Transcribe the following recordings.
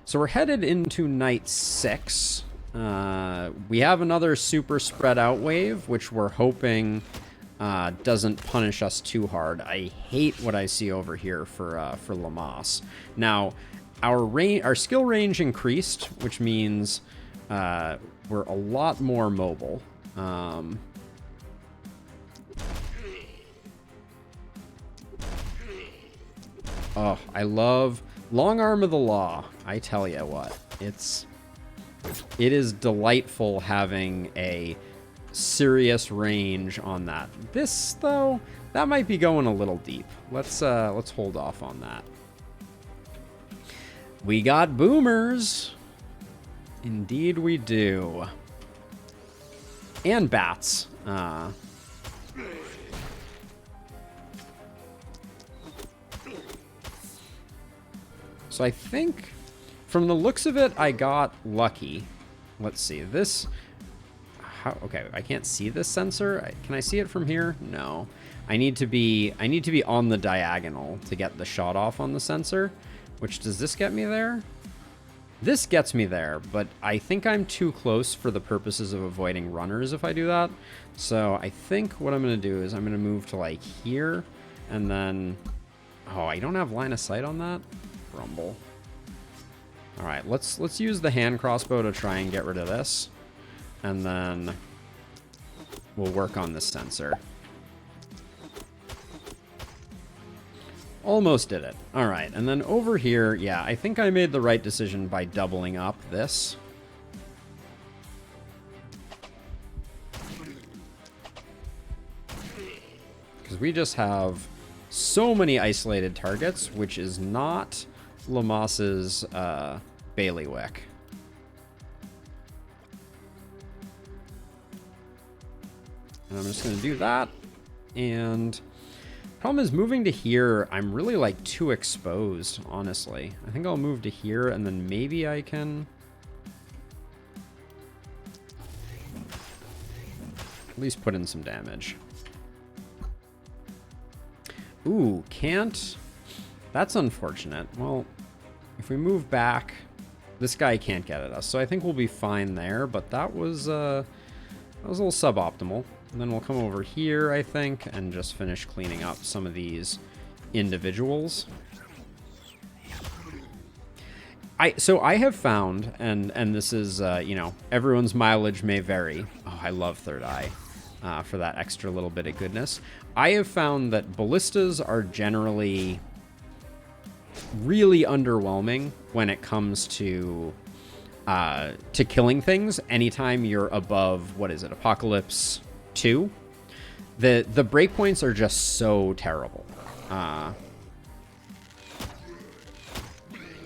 So we're headed into night 6. We have another super spread out wave, which we're hoping doesn't punish us too hard. I hate what I see over here for Lamas. Now, our skill range increased, which means we're a lot more mobile. Oh, I love Long Arm of the Law. I tell you what, it is delightful having a serious range on that. This though, that might be going a little deep. Let's hold off on that. We got boomers. Indeed we do. And bats. So I think, from the looks of it, I got lucky. Let's see. This... okay, I can't see this sensor. Can I see it from here? No. I need to be on the diagonal to get the shot off on the sensor. Which, does this get me there? This gets me there, but I think I'm too close for the purposes of avoiding runners if I do that. So I think what I'm going to do is I'm going to move to, like, here, and then... oh, I don't have line of sight on that? Rumble. All right, let's use the hand crossbow to try and get rid of this, and then we'll work on this sensor. Almost did it. All right, and then over here, yeah, I think I made the right decision by doubling up this. Because we just have so many isolated targets, which is not Lamas's bailiwick. And I'm just going to do that. And problem is, moving to here, I'm really, like, too exposed, honestly. I think I'll move to here, and then maybe I can at least put in some damage. Ooh, can't... that's unfortunate. Well, if we move back, this guy can't get at us. So I think we'll be fine there, but that was a little suboptimal. And then we'll come over here, I think, and just finish cleaning up some of these individuals. So I have found, and this is, you know, everyone's mileage may vary. Oh, I love Third Eye for that extra little bit of goodness. I have found that ballistas are generally really underwhelming when it comes to killing things. Anytime you're above, what is it, Apocalypse 2, the breakpoints are just so terrible.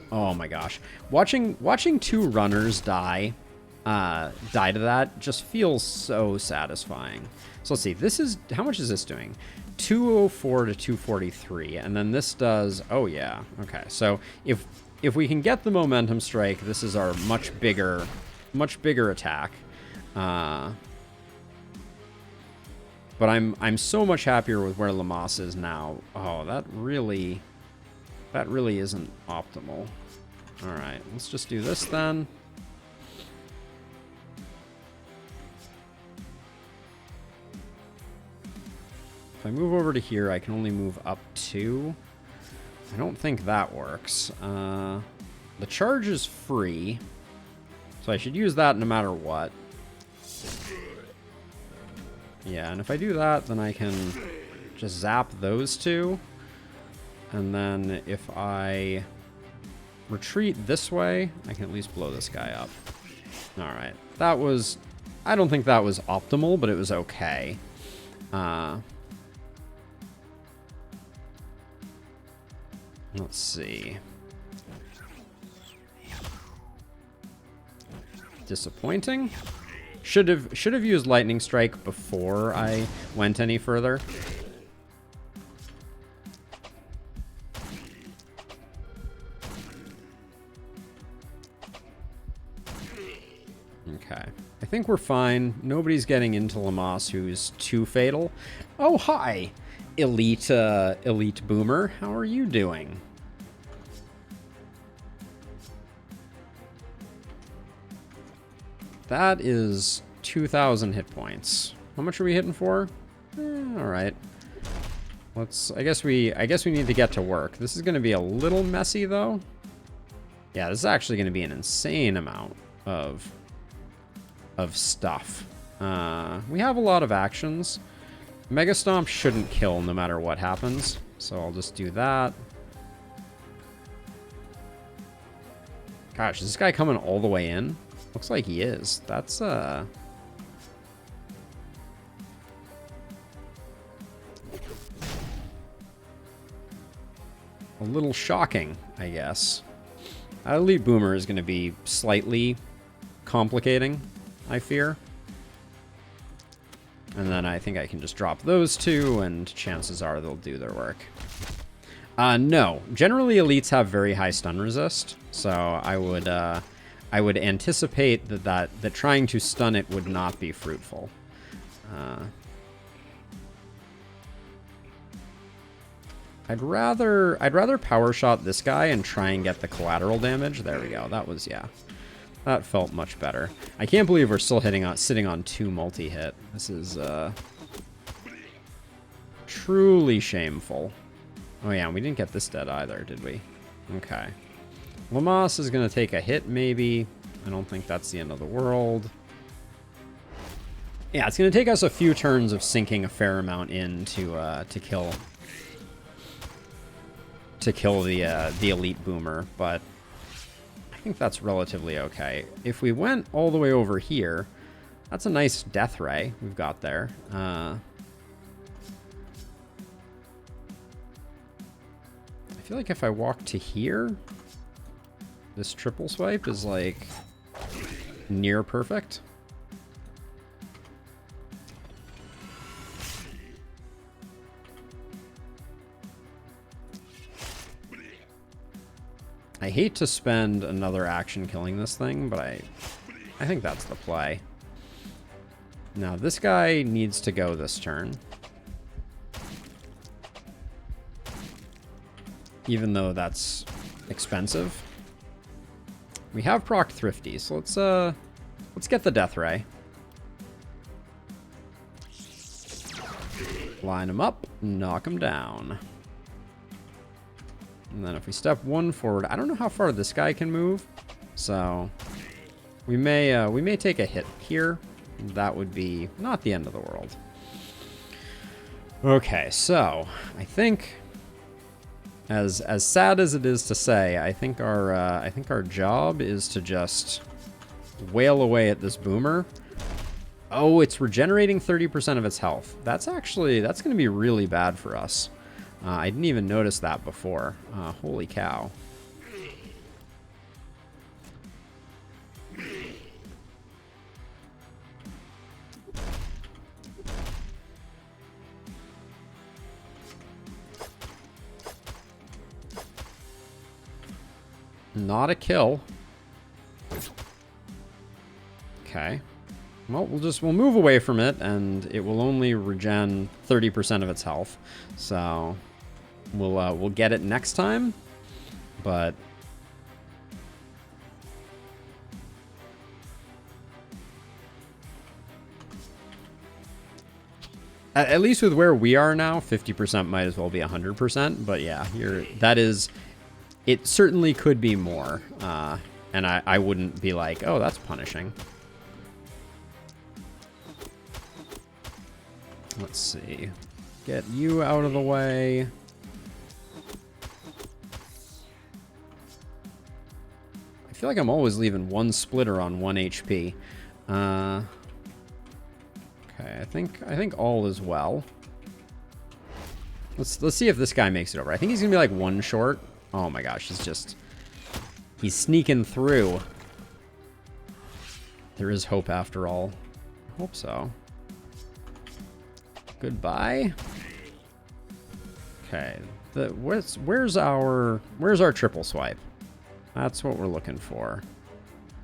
Oh my gosh, watching two runners die to that just feels so satisfying. So let's see, this is, how much is this doing? 204 to 243, and then this does, oh yeah, okay. So if we can get the momentum strike, this is our much bigger attack. But I'm so much happier with where Lamas is now. Oh, that really isn't optimal. All right, let's just do this then. If I move over to here, I can only move up 2. I don't think that works. The charge is free, so I should use that no matter what. Yeah, and if I do that, then I can just zap those two. And then if I retreat this way, I can at least blow this guy up. All right, that was... I don't think that was optimal, but it was okay. Let's see. Disappointing. Should have used Lightning Strike before I went any further. Okay. I think we're fine. Nobody's getting into Lamas who's too fatal. Oh, hi! Elite Boomer. How are you doing? That is 2,000 hit points. How much are we hitting for? All right. I guess we need to get to work. This is going to be a little messy though. Yeah, this is actually going to be an insane amount of stuff. We have a lot of actions. Mega Stomp shouldn't kill no matter what happens, so I'll just do that. Gosh, is this guy coming all the way in? Looks like he is. That's a little shocking, I guess. Elite Boomer is going to be slightly complicating, I fear. And then I think I can just drop those two, and chances are they'll do their work. No. Generally, elites have very high stun resist, so I would anticipate that trying to stun it would not be fruitful. I'd rather power shot this guy and try and get the collateral damage. There we go. That was, yeah. That felt much better. I can't believe we're still sitting on 2 multi-hit. This is truly shameful. Oh yeah, and we didn't get this dead either, did we? Okay. Lamas is going to take a hit, maybe. I don't think that's the end of the world. Yeah, it's going to take us a few turns of sinking a fair amount in to kill the Elite Boomer, but I think that's relatively okay. If we went all the way over here, that's a nice death ray we've got there. I feel like if I walk to here, this triple swipe is like near perfect. I hate to spend another action killing this thing, but I think that's the play. Now, this guy needs to go this turn. Even though that's expensive. We have proc Thrifty, so let's get the Death Ray. Line him up, knock him down. And then if we step 1 forward, I don't know how far this guy can move, so we may take a hit here. That would be not the end of the world. Okay, so I think, as sad as it is to say, I think our job is to just wail away at this boomer. Oh, it's regenerating 30% of its health. That's going to be really bad for us. I didn't even notice that before. Holy cow. Not a kill. Okay. Well, we'll move away from it, and it will only regen 30% of its health. So we'll get it next time, but at least with where we are now, 50% might as well be 100%. But yeah, it certainly could be more, and I wouldn't be like, oh, that's punishing. Let's see. Get you out of the way. I feel like I'm always leaving one splitter on 1 HP. Okay, I think all is well. Let's see if this guy makes it over. I think he's gonna be like 1 short. Oh my gosh, he's sneaking through. There is hope after all. I hope so. Goodbye. Okay, where's our triple swipe? That's what we're looking for.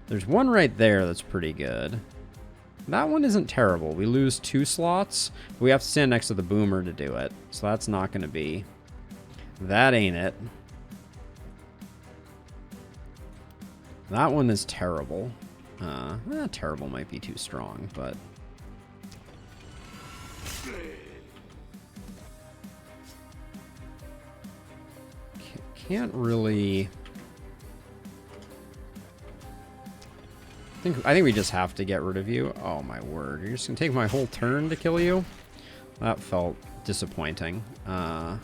There's one right there that's pretty good. That one isn't terrible. We lose 2 slots. We have to stand next to the boomer to do it, so that's not going to be. That ain't it. That one is terrible. Terrible might be too strong, but... Can't really... I think we just have to get rid of you. Oh my word. You're just gonna take my whole turn to kill you? That felt disappointing. And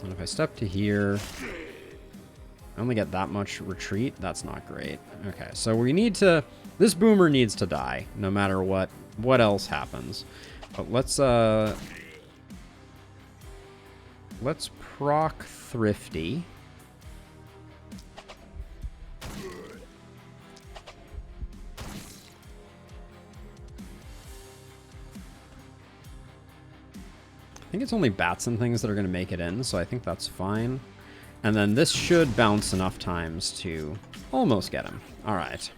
if I step to here... I only get that much retreat. That's not great. Okay, so we need to... This boomer needs to die, no matter what else happens. But let's proc Thrifty. I think it's only bats and things that are going to make it in, so I think that's fine. And then this should bounce enough times to almost get him. All right.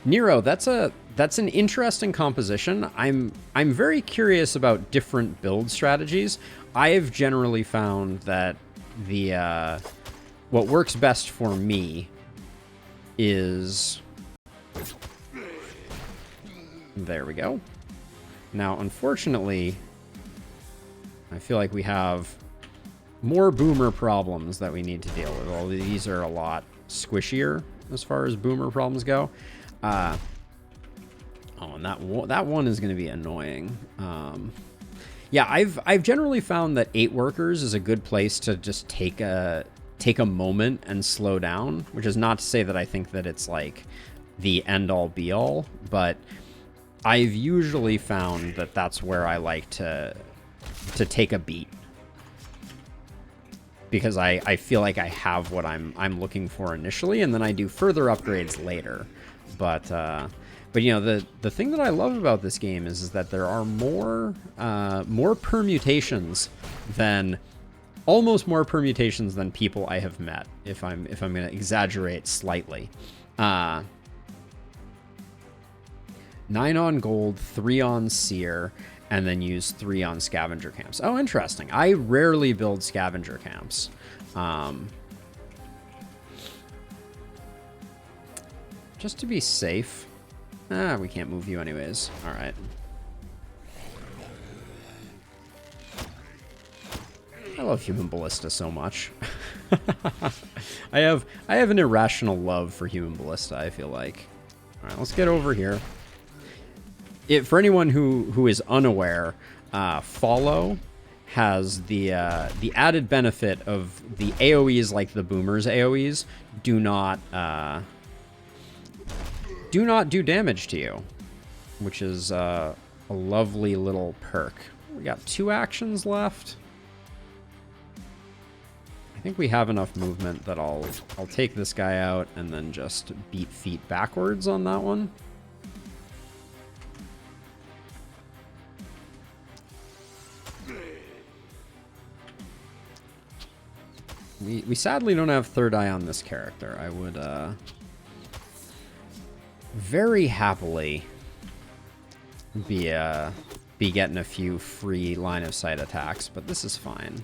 Nero, that's an interesting composition. I'm very curious about different build strategies. I've generally found that the what works best for me is... There we go. Now, unfortunately, I feel like we have more boomer problems that we need to deal with. All these are a lot squishier as far as boomer problems go. Oh, and that one is going to be annoying. Yeah, I've generally found that 8 workers is a good place to just take a moment and slow down, which is not to say that I think that it's like the end all be all, but I've usually found that that's where I like to take a beat, because I feel like I have what I'm looking for initially, and then I do further upgrades later. But you know, the thing that I love about this game is that there are more permutations than almost more permutations than people I have met, if I'm going to exaggerate slightly. 9 on gold, 3 on seer, and then use 3 on scavenger camps. Oh, interesting. I rarely build scavenger camps. Just to be safe. We can't move you anyways. All right. I love Human Ballista so much. I have an irrational love for Human Ballista, I feel like. All right, let's get over here. For anyone who is unaware, follow has the added benefit of the AoEs like the boomers AoEs do not do damage to you, which is a lovely little perk. We got 2 actions left. I think we have enough movement that I'll take this guy out and then just beat feet backwards on that one. We sadly don't have third eye on this character. I would very happily be getting a few free line of sight attacks, but this is fine.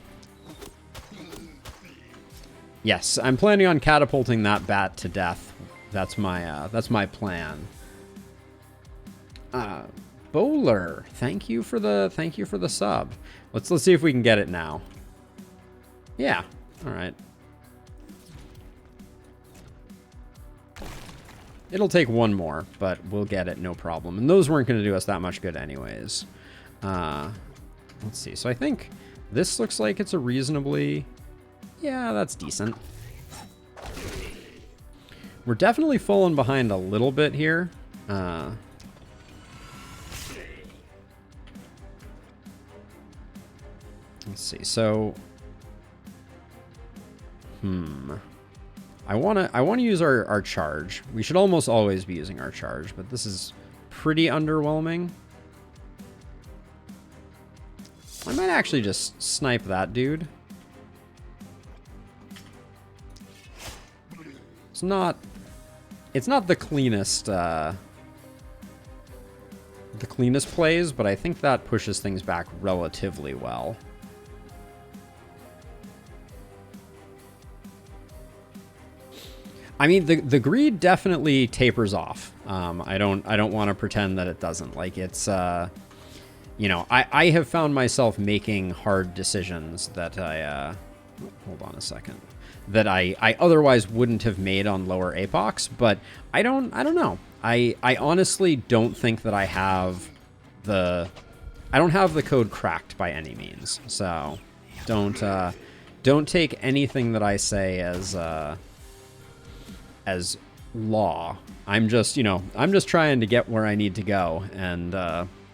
Yes, I'm planning on catapulting that bat to death. That's my plan. Bowler, thank you for the sub. Let's see if we can get it now. Yeah. All right. It'll take one more, but we'll get it, no problem. And those weren't going to do us that much good anyways. Let's see. So I think this looks like it's a reasonably... Yeah, that's decent. We're definitely falling behind a little bit here. Let's see. So... I want to use our charge. We should almost always be using our charge, but this is pretty underwhelming. I might actually just snipe that dude. It's not the cleanest the cleanest plays, but I think that pushes things back relatively well. I mean, the greed definitely tapers off. I don't want to pretend that it doesn't. Like, it's you know, I have found myself making hard decisions that I hold on a second, that I otherwise wouldn't have made on lower apocs, but I don't know. I honestly don't think that I don't have the code cracked by any means. So don't take anything that I say as law. I'm just trying to get where I need to go, and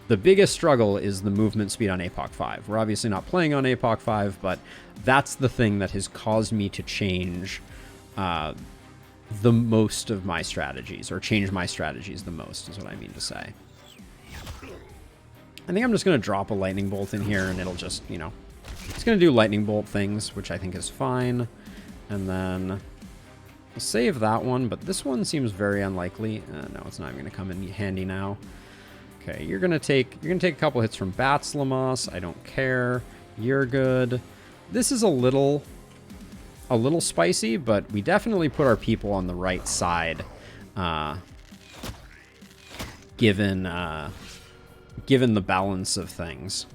the biggest struggle is the movement speed on APOC 5. We're obviously not playing on APOC 5, but that's the thing that has caused me to change the most of my strategies, or change my strategies the most, is what I mean to say. I think I'm just going to drop a lightning bolt in here, and it'll just, you know, it's going to do lightning bolt things, which I think is fine. And then I'll save that one, but this one seems very unlikely. No, it's not even going to come in handy now. Okay, you're gonna take a couple hits from bats, Lamas. I don't care. You're good. This is a little spicy, but we definitely put our people on the right side, given the balance of things.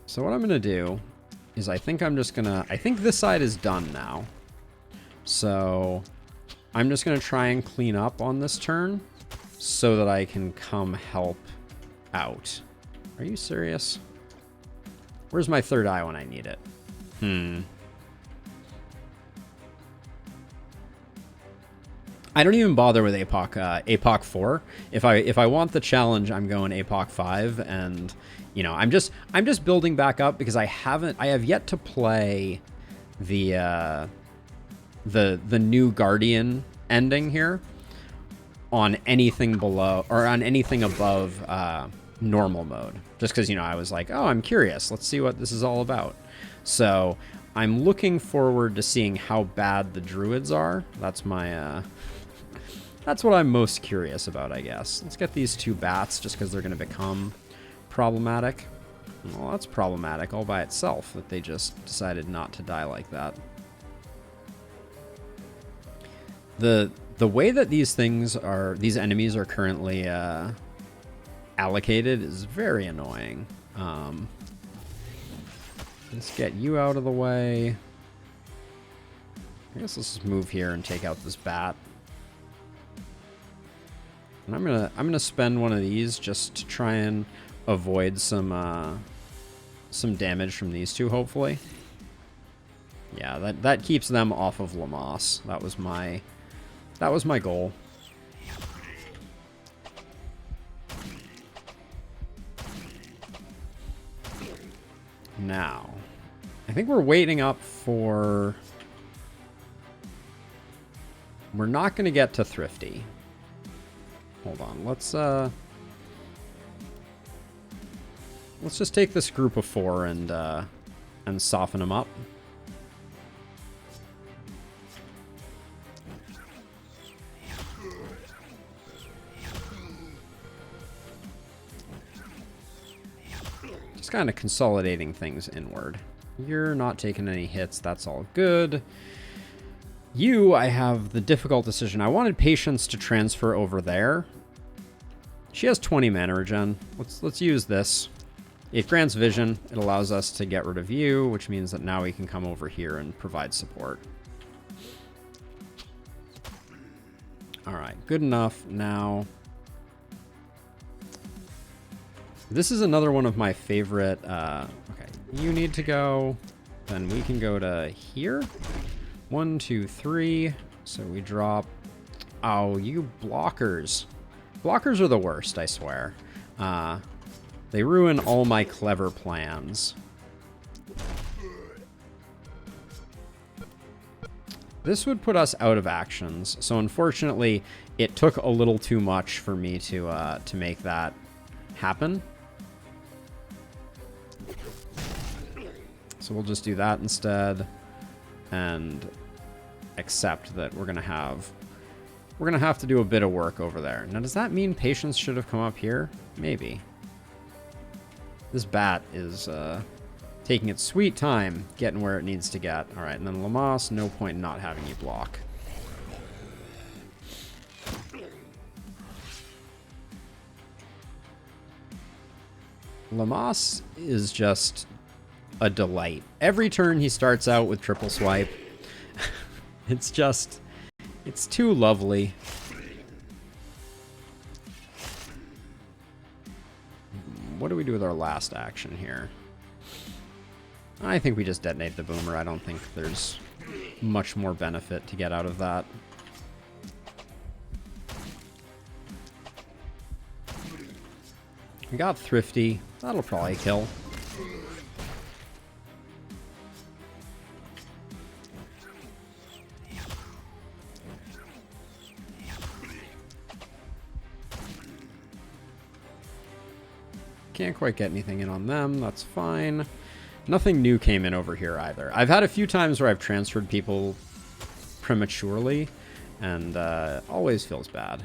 So what I'm gonna do is I think this side is done now. So I'm just gonna try and clean up on this turn, so that I can come help out. Are you serious? Where's my third eye when I need it? I don't even bother with APOC 4. If I want the challenge, I'm going APOC 5, and you know, I'm just building back up because I have yet to play the new Guardian ending here on anything below, or on anything above normal mode, just because, you know, I was like, oh, I'm curious, let's see what this is all about. So I'm looking forward to seeing how bad the druids are. That's my that's what I'm most curious about, I guess. Let's get these two bats, just because they're going to become problematic. Well, that's problematic all by itself, that they just decided not to die like that. The way that these enemies are currently allocated is very annoying. Let's get you out of the way. I guess let's just move here and take out this bat. And I'm gonna spend one of these just to try and avoid some damage from these two, hopefully. Yeah, that keeps them off of Lamas. That was my goal. Now, I think we're waiting up for... We're not going to get to Thrifty. Hold on, let's just take this group of 4 and soften them up. Just kind of consolidating things inward. You're not taking any hits, that's all good. You, I have the difficult decision. I wanted Patience to transfer over there. She has 20 mana regen. Let's use this. It grants vision. It allows us to get rid of you, which means that now we can come over here and provide support. All right, good enough. Now, this is another one of my favorite. Okay, you need to go. Then we can go to here. 1, 2, 3. So we drop. Oh, you blockers. Blockers are the worst, I swear. They ruin all my clever plans. This would put us out of actions. So unfortunately, it took a little too much for me to make that happen. So we'll just do that instead. And accept that we're going to have we're going to have to do a bit of work over there. Now, does that mean Patience should have come up here? Maybe. This bat is taking its sweet time getting where it needs to get. All right, and then Lamas, no point in not having you block. Lamas is just a delight. Every turn he starts out with triple swipe. It's just, it's too lovely. What do we do with our last action here? I think we just detonate the boomer. I don't think there's much more benefit to get out of that. We got Thrifty. That'll probably kill. Can't quite get anything in on them. That's fine. Nothing new came in over here either. I've had a few times where I've transferred people prematurely, and always feels bad.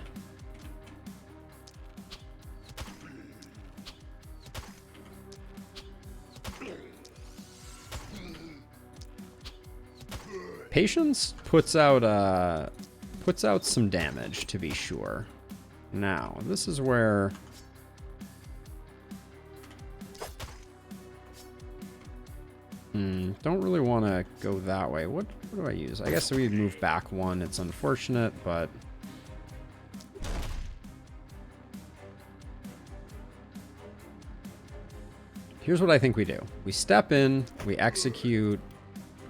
Patience puts out some damage, to be sure. Now, this is where don't really want to go that way. What do I use? I guess we move back one. It's unfortunate, but here's what I think we do. We step in, we execute,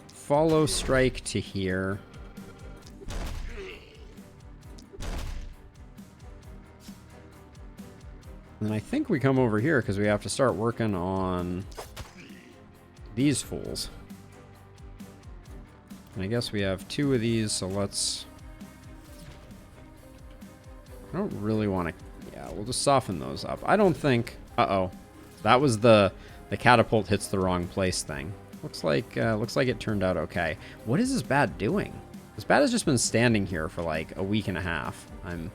follow strike to here. And I think we come over here because we have to start working on these fools. And I guess we have two of these, so let's... I don't really want to... Yeah, we'll just soften those up. I don't think... Uh-oh. That was the catapult hits the wrong place thing. Looks like it turned out okay. What is this bat doing? This bat has just been standing here for like a week and a half. I'm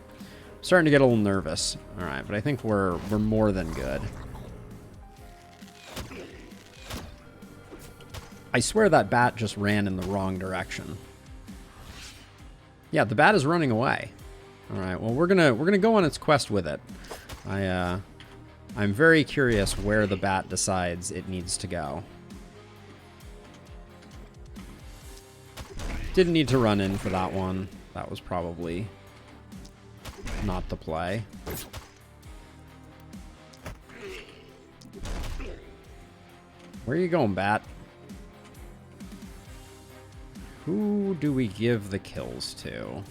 starting to get a little nervous. All right, but I think we're more than good. I swear that bat just ran in the wrong direction. Yeah, the bat is running away. All right, well we're gonna go on its quest with it. I'm very curious where the bat decides it needs to go. Didn't need to run in for that one. That was probably not the play. Where are you going, bat? Who do we give the kills to?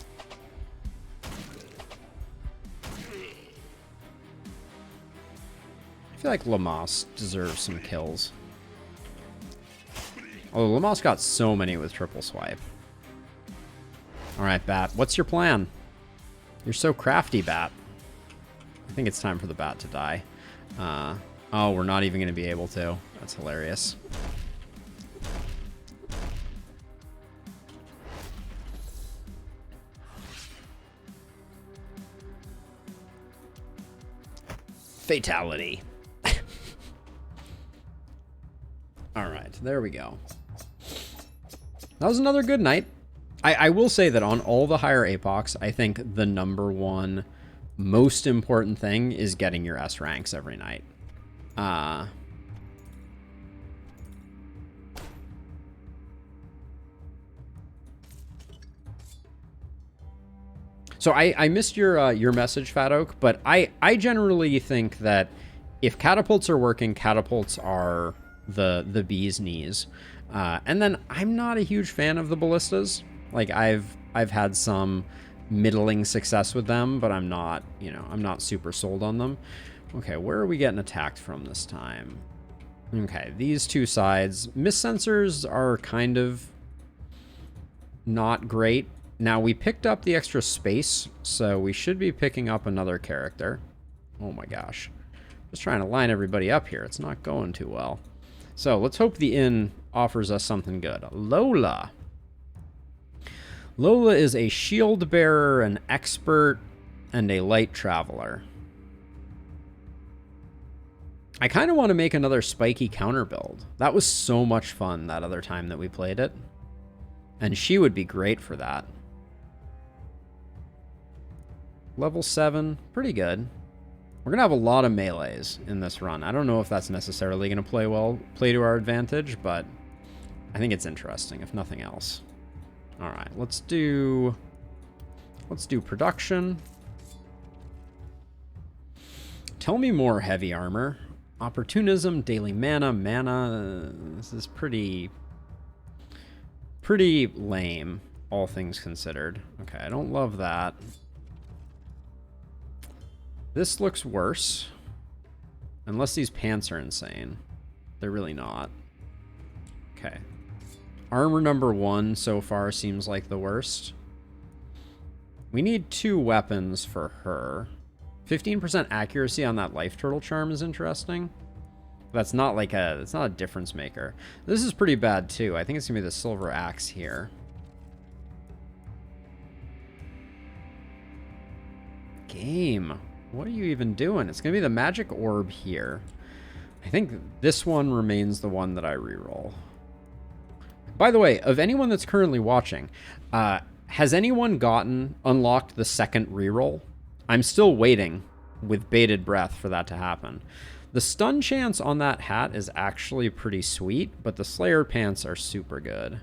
I feel like Lamas deserves some kills. Although Lamas got so many with triple swipe. Alright, bat. What's your plan? You're so crafty, bat. I think it's time for the bat to die. Oh, we're not even going to be able to. That's hilarious. Fatality. Alright, there we go. That was another good night. I will say that on all the higher APOCs, I think the number one most important thing is getting your S ranks every night. So I missed your message, Fat Oak, but I generally think that if catapults are working, catapults are the bee's knees. And then I'm not a huge fan of the ballistas. Like I've had some middling success with them, but I'm not, I'm not super sold on them. Okay, where are we getting attacked from this time? Okay, these two sides. Miss sensors are kind of not great. Now, we picked up the extra space, so we should be picking up another character. Oh my gosh. Just trying to line everybody up here. It's not going too well. So, let's hope the inn offers us something good. Lola. Lola is a shield bearer, an expert, and a light traveler. I kind of want to make another Spikey counter build. That was so much fun that other time that we played it. And she would be great for that. Level 7, pretty good. We're going to have a lot of melees in this run. I don't know if that's necessarily going to play to our advantage, but I think it's interesting, if nothing else. All right, let's do production. Tell me more, heavy armor. Opportunism, daily mana. This is pretty lame, all things considered. Okay, I don't love that. This looks worse. Unless these pants are insane. They're really not. Okay. Armor number 1 so far seems like the worst. We need 2 weapons for her. 15% accuracy on that life turtle charm is interesting. That's not like it's not a difference maker. This is pretty bad too. I think it's gonna be the silver axe here. Game. What are you even doing? It's gonna be the magic orb here. I think this one remains the one that I reroll. By the way, of anyone that's currently watching, has anyone unlocked the second reroll? I'm still waiting with bated breath for that to happen. The stun chance on that hat is actually pretty sweet, but the Slayer pants are super good.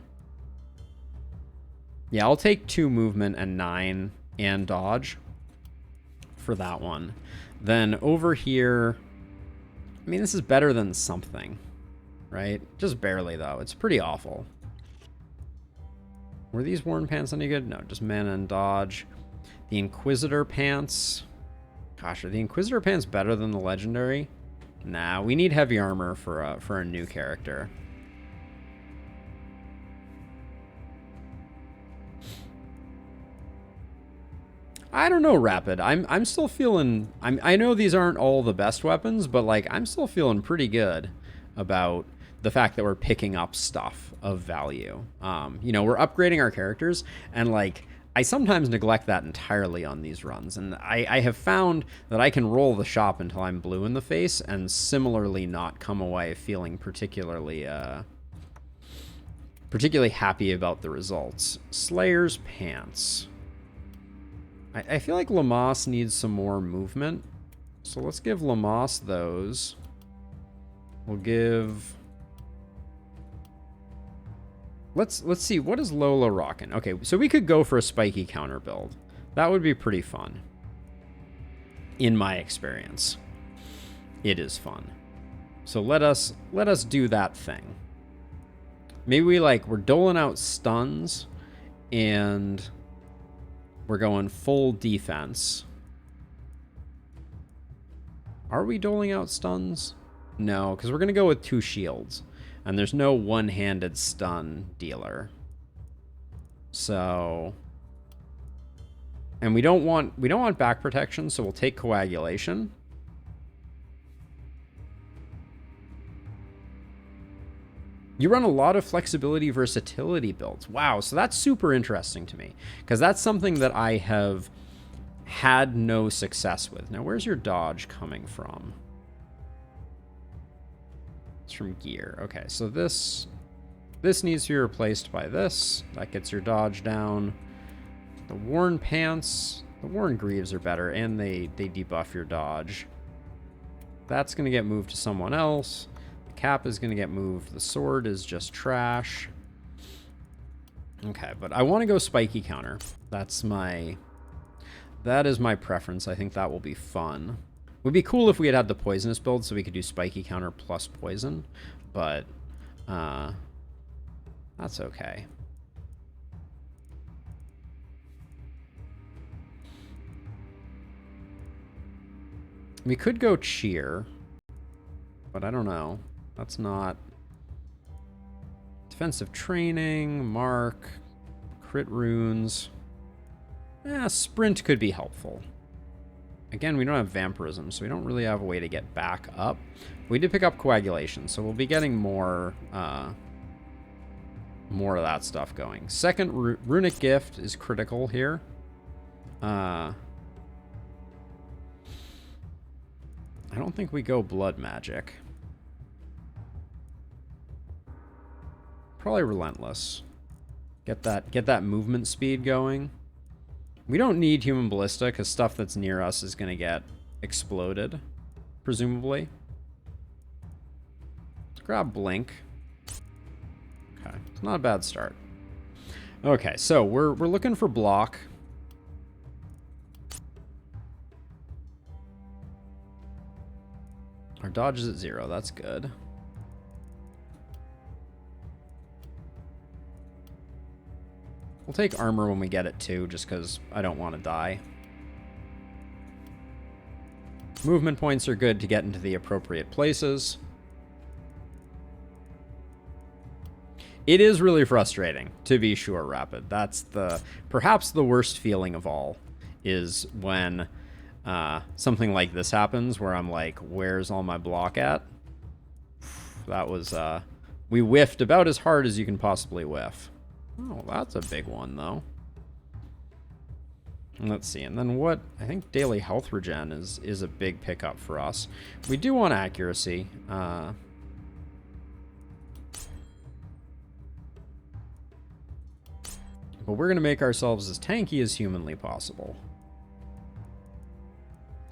Yeah, I'll take 2 movement and 9 and dodge for that one. Then over here, I mean, this is better than something, right? Just barely, though. It's pretty awful. Were these worn pants any good? No, just mana and dodge. The Inquisitor pants. Gosh, are the Inquisitor pants better than the legendary? Nah, we need heavy armor for a new character. I don't know, Rapid. I'm still feeling. I know these aren't all the best weapons, but like I'm still feeling pretty good about the fact that we're picking up stuff of value. You know, we're upgrading our characters, and like I sometimes neglect that entirely on these runs, and I have found that I can roll the shop until I'm blue in the face, and similarly not come away feeling particularly happy about the results. Slayer's pants. I feel like Lamas needs some more movement, so let's give Lamas those. We'll give. Let's see, what is Lola rocking? Okay, so we could go for a Spikey counter build. That would be pretty fun. In my experience. It is fun. So let us do that thing. Maybe we're doling out stuns and we're going full defense. Are we doling out stuns? No, because we're going to go with 2 shields. And there's no one-handed stun dealer. So, and we don't want back protection, so we'll take coagulation. You run a lot of flexibility versatility builds. Wow, so that's super interesting to me, because that's something that I have had no success with. Now, where's your dodge coming from? From gear. Okay, so this needs to be replaced by this. That gets your dodge down. The worn pants, the worn greaves are better, and they debuff your dodge. That's going to get moved to someone else. The cap is going to get moved. The sword is just trash. Okay, but I want to go Spikey counter. That is my preference. I think that will be fun. Would be cool if we had the poisonous build so we could do Spikey counter plus poison, but that's okay. We could go cheer, but I don't know. That's not defensive training, mark, crit runes. Yeah, sprint could be helpful. Again, we don't have vampirism, so we don't really have a way to get back up. We did pick up coagulation, so we'll be getting more more of that stuff going. Second runic gift is critical here. I don't think we go blood magic. Probably relentless. Get that movement speed going. We don't need human ballista because stuff that's near us is going to get exploded, presumably. Let's grab blink. Okay, it's not a bad start. Okay, so we're looking for block. Our dodge is at 0. That's good. We'll take armor when we get it too, just because I don't want to die. Movement points are good to get into the appropriate places. It is really frustrating, to be sure, Rapid. That's perhaps the worst feeling of all, is when something like this happens, where I'm like, where's all my block at? That was, we whiffed about as hard as you can possibly whiff. Oh, that's a big one, though. Let's see, and then what? I think daily health regen is a big pickup for us. We do want accuracy. But we're going to make ourselves as tanky as humanly possible.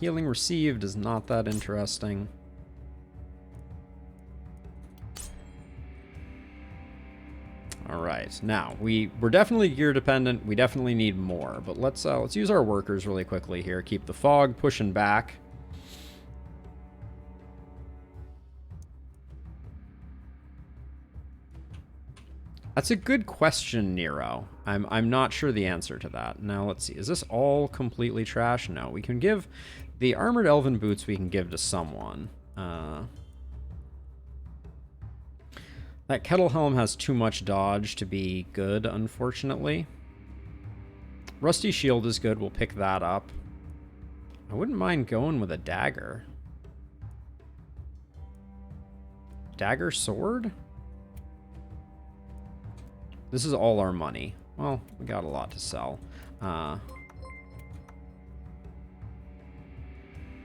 Healing received is not that interesting. All right, now we're definitely gear dependent. We definitely need more, but let's use our workers really quickly here. Keep the fog pushing back. That's a good question, Nero. I'm not sure the answer to that. Now let's see. Is this all completely trash? No, we can give the armored elven boots. We can give to someone. That kettle helm has too much dodge to be good, unfortunately. Rusty shield is good. We'll pick that up. I wouldn't mind going with a dagger. Dagger sword? This is all our money. Well, we got a lot to sell.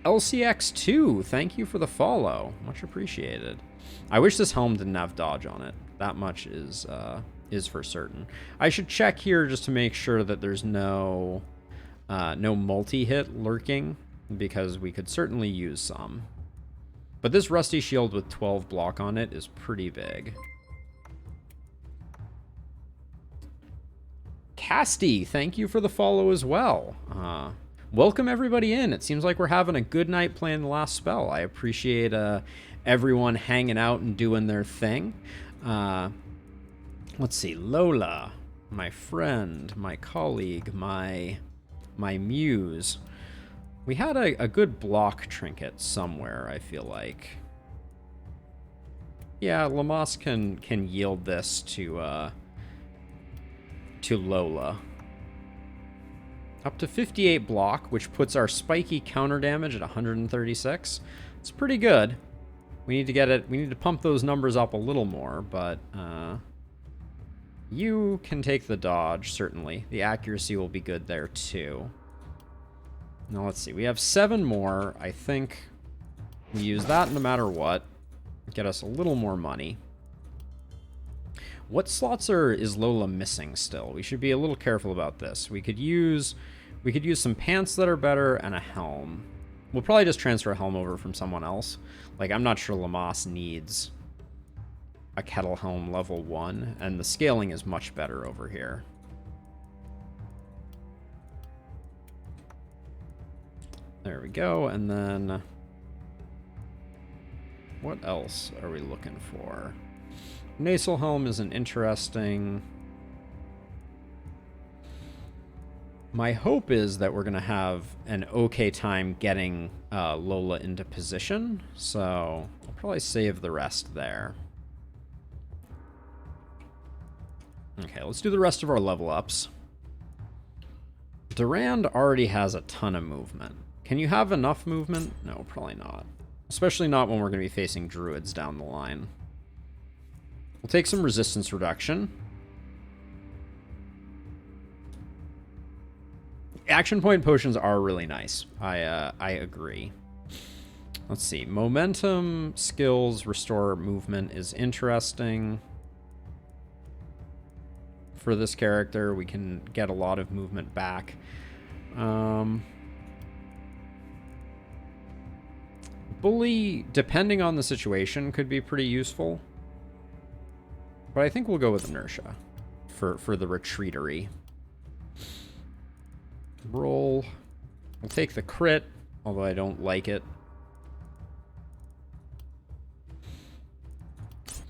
LCX2, thank you for the follow. Much appreciated. I wish this helm didn't have dodge on it. That much is for certain. I should check here just to make sure that there's no multi-hit lurking, because we could certainly use some. But this rusty shield with 12 block on it is pretty big. Casty, thank you for the follow as well. Welcome everybody in. It seems like we're having a good night playing the last spell. I appreciate everyone hanging out and doing their thing. Let's see, Lola, my friend, my colleague, my muse. We had a good block trinket somewhere, I feel like. Yeah, Lamas can yield this to Lola. Up to 58 block, which puts our spiky counter damage at 136. It's pretty good. We need to get it. We need to pump those numbers up a little more, but you can take the dodge, certainly. The accuracy will be good there, too. Now, let's see. We have 7 more. I think we use that no matter what. Get us a little more money. What slots is Lola missing still? We should be a little careful about this. We could use some pants that are better and a helm. We'll probably just transfer a helm over from someone else. Like, I'm not sure Lamas needs a kettle helm level 1, and the scaling is much better over here. There we go, and then what else are we looking for? Nasal helm is an interesting. My hope is that we're going to have an okay time getting Lola into position, so I'll probably save the rest there. Okay, let's do the rest of our level ups. Durand already has a ton of movement. Can you have enough movement? No, probably not. Especially not when we're going to be facing druids down the line. We'll take some resistance reduction. Action point potions are really nice. I agree. Let's see. Momentum skills restore movement is interesting. For this character, we can get a lot of movement back. Bully, depending on the situation, could be pretty useful. But I think we'll go with inertia for the retreatery. Roll. We'll take the crit, although I don't like it.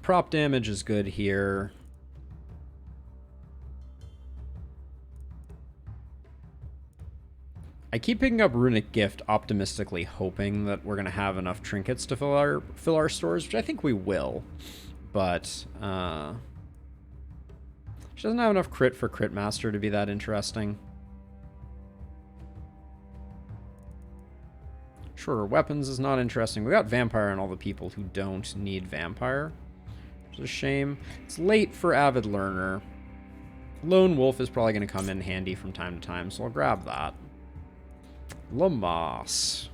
Prop damage is good here. I keep picking up Runic Gift, optimistically hoping that we're going to have enough trinkets to fill our stores, which I think we will. But she doesn't have enough crit for Crit Master to be that interesting. Shorter weapons is not interesting. We got Vampire and all the people who don't need Vampire. Which is a shame. It's late for Avid Learner. Lone Wolf is probably going to come in handy from time to time, so I'll grab that. Lamas.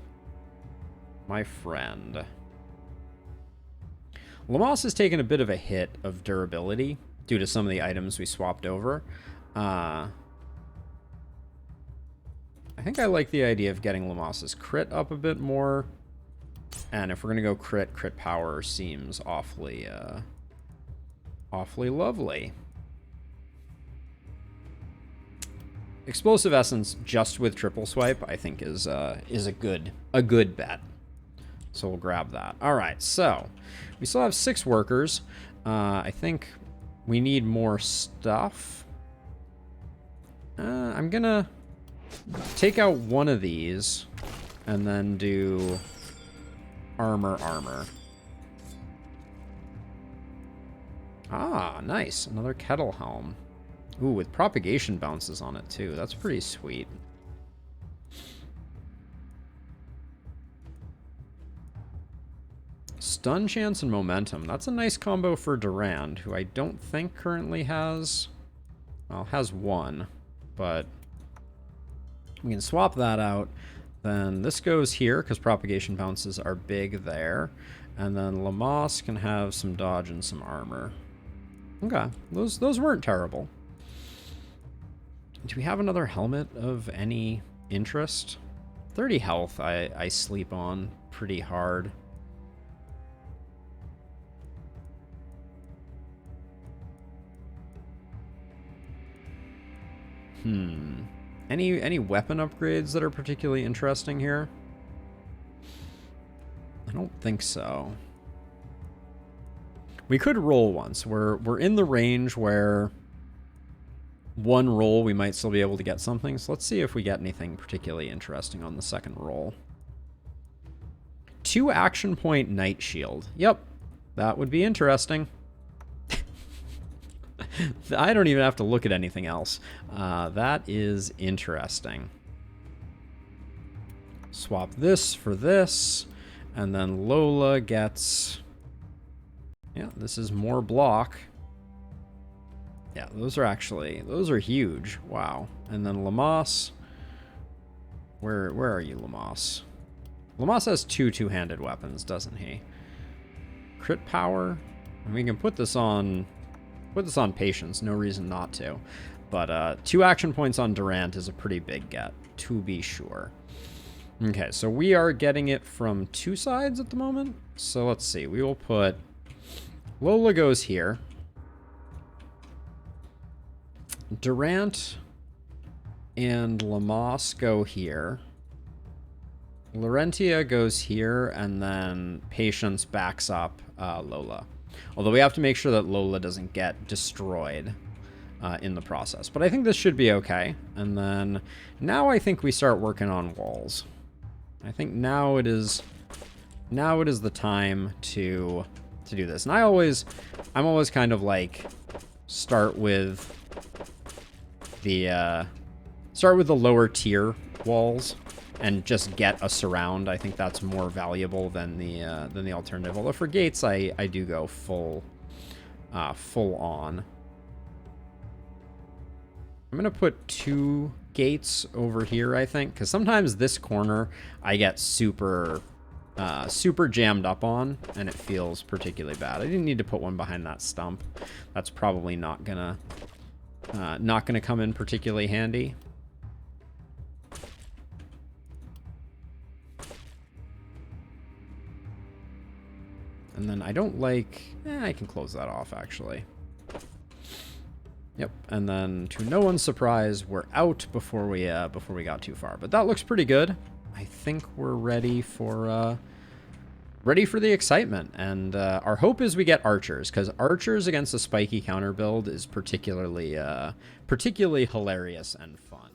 My friend. Lamas has taken a bit of a hit of durability due to some of the items we swapped over. I think I like the idea of getting Lamas's crit up a bit more. And if we're going to go crit power seems awfully lovely. Explosive Essence just with triple swipe, I think is a good bet. So we'll grab that. All right, so we still have 6 workers. I think we need more stuff. I'm gonna take out one of these and then do armor. Ah, nice. Another kettle helm. Ooh, with propagation bounces on it too. That's pretty sweet. Stun chance and momentum. That's a nice combo for Durand, who I don't think currently has... Well, has 1, but we can swap that out. Then this goes here, because propagation bounces are big there. And then Lamas can have some dodge and some armor. Okay, those weren't terrible. Do we have another helmet of any interest? 30 health I sleep on pretty hard. Any weapon upgrades that are particularly interesting here? I don't think so. We could roll once. We're in the range where one roll we might still be able to get something. So let's see if we get anything particularly interesting on the second roll. 2 action point Night Shield. Yep, that would be interesting. I don't even have to look at anything else. That is interesting. Swap this for this, and then Lola gets... Yeah, this is more block. Yeah, those are huge. Wow. And then Lamas. Where are you, Lamas? Lamas has 2 two-handed weapons, doesn't he? Crit power. And we can put this on patience. No reason not to. But 2 action points on Durant is a pretty big get, to be sure. Okay, so we are getting it from 2 sides at the moment. So let's see. We will put Lola goes here. Durant and Lamas go here. Laurentia goes here, and then Patience backs up Lola. Although we have to make sure that Lola doesn't get destroyed in the process. But I think this should be okay. And then now I think we start working on walls. I think now it is the time to do this. And I'm always kind of like start with the lower tier walls and just get a surround. I think that's more valuable than the alternative. Although for gates, I do go full on. I'm gonna put 2 gates over here, I think, because sometimes this corner I get super jammed up on, and it feels particularly bad. I didn't need to put one behind that stump. That's probably not gonna come in particularly handy. And then I don't like... I can close that off, actually. Yep, and then to no one's surprise, we're out before we got too far. But that looks pretty good. I think we're ready for the excitement. And our hope is we get archers, because archers against a spiky counter build is particularly hilarious and fun.